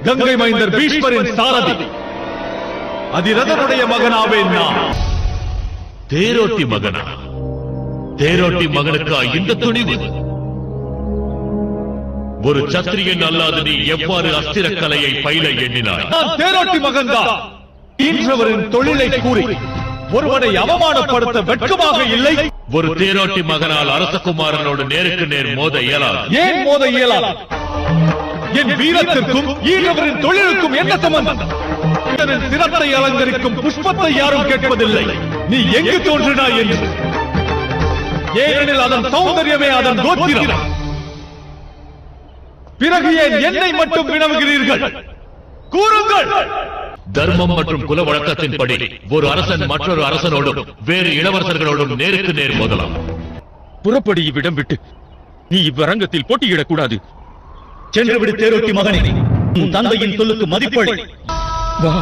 கங்கை மைந்தர் பீஷ்மரின் சாரதி அதிரதனுடைய மகனாவேன் நான். தேரோட்டி மகனா? தேரோட்டி மகனுக்கா இந்த துணிவு? ஒரு சத்திரியன் அல்லாது நீ எவ்வாறு அஸ்திர கலையை பயில எண்ணினாய்? நான் தேரோட்டி மகன்தான். ஈன்றவரின் தொழிலை கூறி ஒருவனை அவமானப்படுத்த வெட்கமாக இல்லை. ஒரு தேரோட்டி மகனால் அரசகுமாரனோடு நேருக்கு நேர் மோத இயலாது. ஏன் மோத இயலாது? என் வீரத்திற்கும் ஈழவரின் தொழிலுக்கும் என்ன சம்பந்தம்? சிரத்தை அலங்கரிக்கும் புஷ்பத்தை யாரும் கேட்பதில்லை. நீ எங்கு தோன்றினாய் என்று. ஏனெனில் அதன் சௌந்தரியமே அதன் கோத்திரம். பிறகு ஏன் என்னை மட்டும் வினவுகிறீர்கள்? கூறுங்கள். தர்மம் மற்றும் குல வழக்கத்தின்படி ஒரு அரசன் மற்றொரு அரசனோடும் வேறு இளவரசர்களோடும் நேருக்கு நேர் மோதலாம். புறப்படி இவ்விடம் விட்டு. நீ இவ்வரங்கத்தில் போட்டியிடக்கூடாது. சென்று விடு தேரோட்டி மகனே. உன் தந்தையின் சொல்லுக்கு மதிப்பளி. வா.